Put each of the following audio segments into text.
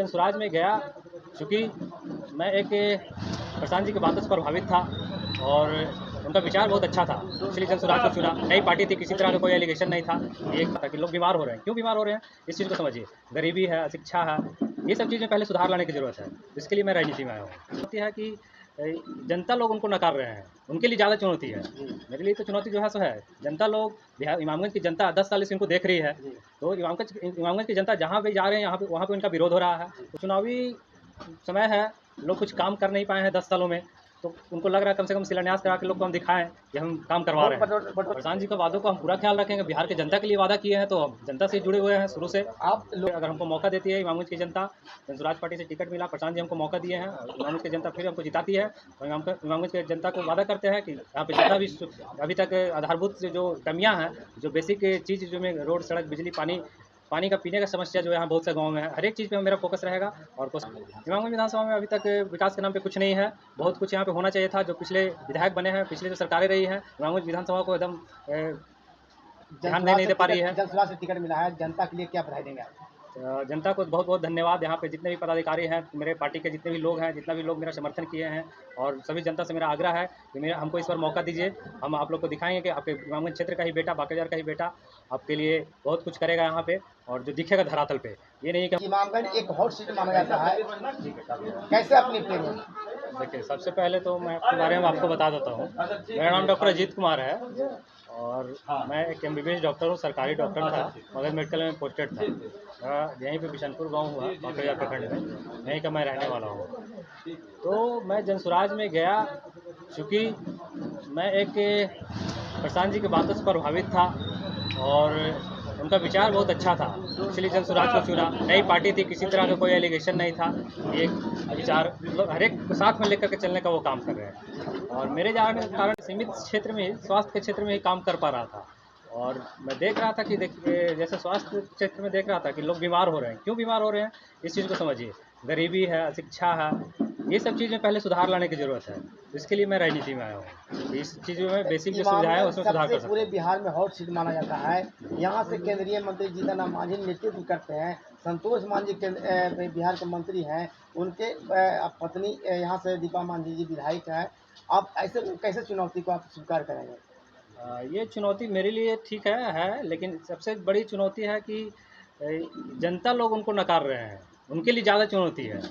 जनसुराज में गया, चूँकि मैं एक प्रशांत जी की बातों से प्रभावित था और उनका विचार बहुत अच्छा था, इसलिए जनसुराज को चुना। नई पार्टी थी, किसी तरह का कोई एलिगेशन नहीं था। ये था कि लोग बीमार हो रहे हैं, क्यों बीमार हो रहे हैं इस चीज़ को समझिए। गरीबी है, अशिक्षा है, ये सब चीज़ में पहले सुधार लाने की ज़रूरत है। इसके लिए मैं राजनीति में आया हूँ। होती है कि जनता लोग उनको नकार रहे हैं, उनके लिए ज़्यादा चुनौती है। मेरे लिए तो चुनौती जो है सो है, जनता लोग बिहार इमामगंज की जनता 10 साल से इनको देख रही है, तो इमामगंज की जनता जहाँ भी जा रहे हैं यहाँ पे वहाँ पे उनका विरोध हो रहा है। तो चुनावी समय है, लोग कुछ काम कर नहीं पाए हैं 10 सालों में, तो उनको लग रहा है कम से कम शिलान्यास करा के लोग को हम दिखाएं कि हम काम करवा रहे हैं। प्रधान जी का वादों का हम पूरा ख्याल रखेंगे। बिहार की जनता के लिए वादा किए हैं, तो हम जनता से जुड़े हुए हैं शुरू से। आप लोग अगर हमको मौका देती है, इमामगंज की जनता, जनसुराज पार्टी से टिकट मिला, प्रशांत जी हमको मौका दिए हैं, इमामगंज की जनता फिर हमको जिताती है, और इमामगंज की जनता को वादा करते हैं कि यहाँ पे जितना भी अभी तक आधारभूत जो कमियाँ हैं, जो बेसिक चीज़ जो में रोड, सड़क, बिजली, पानी का पीने का समस्या जो यहाँ बहुत से गाँव में है, हर एक चीज़ पे मेरा फोकस रहेगा। और इमामगंज विधानसभा में अभी तक विकास के नाम पे कुछ नहीं है, बहुत कुछ यहाँ पे होना चाहिए था। जो पिछले विधायक बने हैं, पिछले जो सरकारें रही हैं, इमामगंज विधानसभा को एकदम ध्यान नहीं दे पा रही है। जनसुराज से टिकट मिला है, जनता के लिए क्या बधाई देंगे आप? जनता को बहुत बहुत धन्यवाद। यहाँ पे जितने भी पदाधिकारी हैं, मेरे पार्टी के जितने भी लोग हैं, जितना भी लोग मेरा समर्थन किए हैं, और सभी जनता से मेरा आग्रह है कि मेरा हमको इस बार मौका दीजिए। हम आप लोग को दिखाएंगे कि आपके इमामगंज क्षेत्र का ही बेटा, बाकाजार का ही बेटा आपके लिए बहुत कुछ करेगा यहाँ पे, और जो दिखेगा धरातल पे। ये नहीं कि इमामगंज एक हॉट सीट माना जाता है, कैसे अपनी प्रेम? देखिए, सबसे पहले तो मैं अपने बारे में आपको बता देता हूँ। मेरा नाम डॉक्टर अजीत कुमार है, और मैं एक MBBS डॉक्टर हूँ, सरकारी डॉक्टर था, मगध मेडिकल में पोस्टेड था। मेरा यहीं पे बिशनपुर गांव हुआ, बाकाजार प्रखंड में, यहीं का मैं रहने वाला हूँ। तो मैं जनसुराज में गया, चूँकि मैं एक प्रशांत जी की बातों से प्रभावित था और उनका विचार बहुत अच्छा था, इसलिए जनसुराज को चुना। नई पार्टी थी, किसी तरह का कोई एलिगेशन नहीं था। एक विचार मतलब हर एक को साथ में लेकर के चलने का वो काम कर रहे हैं, और मेरे जाने के कारण सीमित क्षेत्र में ही, स्वास्थ्य के क्षेत्र में ही काम कर पा रहा था। और मैं देख रहा था कि देखिए, जैसे स्वास्थ्य क्षेत्र में देख रहा था कि लोग बीमार हो रहे हैं, क्यों बीमार हो रहे हैं इस चीज़ को समझिए। गरीबी है, अशिक्षा है, ये सब चीज़ में पहले सुधार लाने की ज़रूरत है। इसके लिए मैं राजनीति में आया हूँ। इस चीज़ों में बेसिक जो सुविधाएं है उसमें सुधार कर सकते पूरे हैं। बिहार में हॉट सीट माना जाता है। यहाँ से केंद्रीय मंत्री जीतन राम मांझी नेतृत्व करते हैं। संतोष मांझी बिहार के मंत्री हैं, उनके पत्नी यहाँ से दीपा मांझी जी विधायक हैं। आप ऐसे कैसे चुनौती को आप स्वीकार करेंगे? ये चुनौती मेरे लिए ठीक है, लेकिन सबसे बड़ी चुनौती है कि जनता लोग उनको नकार रहे हैं, उनके लिए ज़्यादा चुनौती है।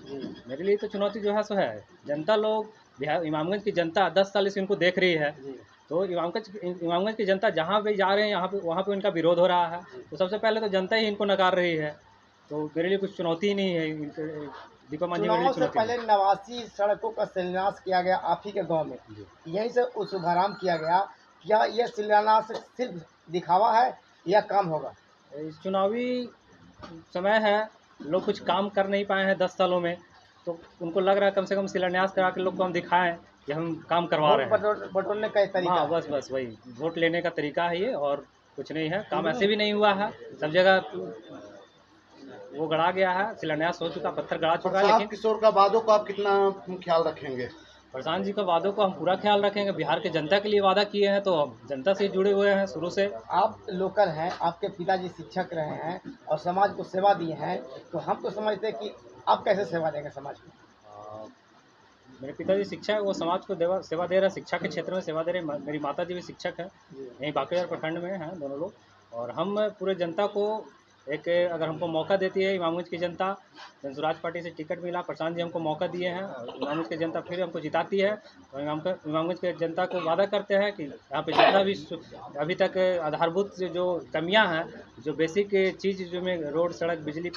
मेरे लिए तो चुनौती जो है सो है, जनता लोग बिहार इमामगंज की जनता 10 साल से इनको देख रही है, तो इमामगंज की जनता जहाँ भी जा रहे हैं यहाँ पे वहाँ पे उनका विरोध हो रहा है। तो सबसे पहले तो जनता ही इनको नकार रही है, तो मेरे लिए कुछ चुनौती ही नहीं है। दीपा मांझी मेरे लिए चुनाव से चुनौती पहले 89 सड़कों का शिलान्यास किया गया आप ही के गांव में, यहीं से शुभारंभ किया गया। क्या यह शिलान्यास सिर्फ दिखावा है या काम होगा? इस चुनावी समय है, लोग कुछ काम कर नहीं पाए हैं 10 सालों में, तो उनको लग रहा है कम से कम शिलान्यास करा के लोग को हम दिखाएं कि हम काम करवा रहे हैं। बटोरने का तरीका। हाँ, बस वही वोट लेने का तरीका है ये, और कुछ नहीं है। काम ऐसे भी नहीं हुआ है, सब जगह वो गड़ा गया है, शिलान्यास हो चुका, पत्थर गड़ा चुका है। लेकिन किशोर का वादों को आप कितना ख्याल रखेंगे? प्रधान जी का वादों को हम पूरा ख्याल रखेंगे। बिहार के जनता के लिए वादा किए हैं, तो हम जनता से जुड़े हुए हैं शुरू से। आप लोकल हैं, आपके पिताजी शिक्षक रहे हैं और समाज को सेवा दिए हैं, तो हम तो समझते हैं कि आप कैसे सेवा देंगे समाज को? मेरे पिताजी शिक्षक, वो समाज को सेवा दे रहे हैं, शिक्षा के क्षेत्र में सेवा दे रहे हैं। मेरी माता जी भी शिक्षक है, यहीं बाकाजार प्रखंड में हैं दोनों लोग। और हम पूरे जनता को एक, अगर हमको मौका देती है इमामगंज की जनता, जनसुराज पार्टी से टिकट मिला, प्रशांत जी हमको मौका दिए हैं, और इमामगंज की जनता फिर हमको जिताती है, और इमामगंज की जनता को वादा करते हैं कि यहाँ पे जितना भी अभी तक आधारभूत जो कमियाँ हैं, जो बेसिक चीज़ जो में रोड, सड़क, बिजली,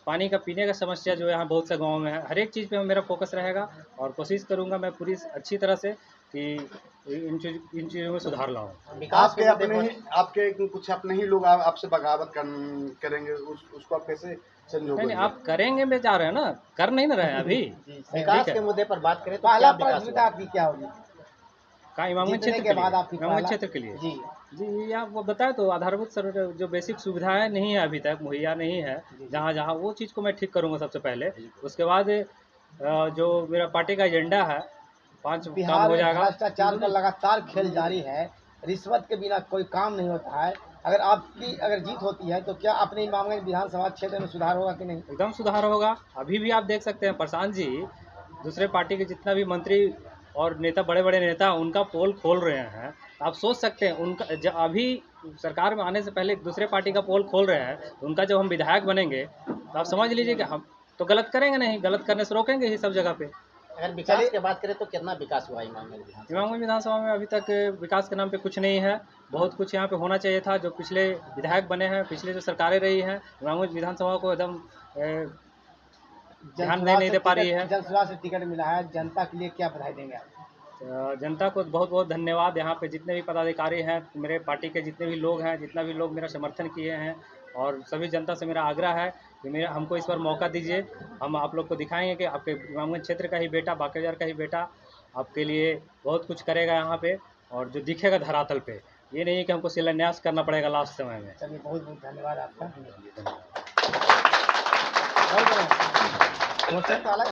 पानी का पीने का समस्या जो यहाँ बहुत से गाँव में है, हर एक चीज़ पे मेरा फोकस रहेगा, और कोशिश करूँगा मैं पूरी अच्छी तरह से कि इन चीज़ों में सुधार लाऊँ। आपके कुछ अपने ही लोग आपसे बगावत करेंगे, उसको आप कैसे संजोगे? नहीं, आप करेंगे में जा रहे हैं ना, कर नहीं ना रहे हैं अभी। विकास के मुद्दे पर बात करें तो पहला प्राथमिकता आपकी क्या होगी? कहाँ? इमामगंज क्षेत्र के लिए? इमामगंज क्षेत्र के लिए जी आप वो बताए तो, आधारभूत जो बेसिक सुविधाएं नहीं है अभी तक मुहैया नहीं है, जहाँ वो चीज़ को मैं ठीक करूँगा सबसे पहले। उसके बाद जो मेरा पार्टी का एजेंडा है, 5 काम हो जाएगा। भ्रष्टाचार का लगातार खेल जारी है, रिश्वत के बिना कोई काम नहीं होता है। अगर आपकी अगर जीत होती है तो क्या अपने इमामगंज विधानसभा क्षेत्र में सुधार होगा कि नहीं? एकदम सुधार होगा। अभी भी आप देख सकते हैं प्रशांत जी दूसरे पार्टी के जितना भी मंत्री और नेता, बड़े बड़े नेता, उनका पोल खोल रहे हैं। तो आप सोच सकते हैं उनका अभी सरकार में आने से पहले दूसरे पार्टी का पोल खोल रहे हैं, तो उनका जब हम विधायक बनेंगे तो आप समझ लीजिए कि हम तो गलत करेंगे नहीं, गलत करने से रोकेंगे ही सब जगह पे। अगर विकास की बात करें तो कितना विकास हुआ इमामगंज विधानसभा? इमामगंज विधानसभा में अभी तक विकास के नाम पे कुछ नहीं है। बहुत कुछ यहाँ पे होना चाहिए था। जो पिछले विधायक बने हैं, पिछले जो सरकारें रही हैं, इमामगंज विधानसभा को एकदम ध्यान नहीं दे पा रही है। जनसभा से टिकट मिला है, जनता के लिए क्या बधाई देंगे आप? जनता को बहुत बहुत धन्यवाद। यहाँ पे जितने भी पदाधिकारी हैं, मेरे पार्टी के जितने भी लोग हैं, जितना भी लोग मेरा समर्थन किए हैं, और सभी जनता से मेरा आग्रह है कि मेरा हमको इस बार मौका दीजिए। हम आप लोग को दिखाएंगे कि आपके इमामगंज क्षेत्र का ही बेटा, बांके का ही बेटा आपके लिए बहुत कुछ करेगा यहाँ पे, और जो दिखेगा धरातल पे। ये नहीं है कि हमको शिलान्यास करना पड़ेगा लास्ट समय में। चलिए, बहुत बहुत धन्यवाद आपका। धन्यवाद। बहुत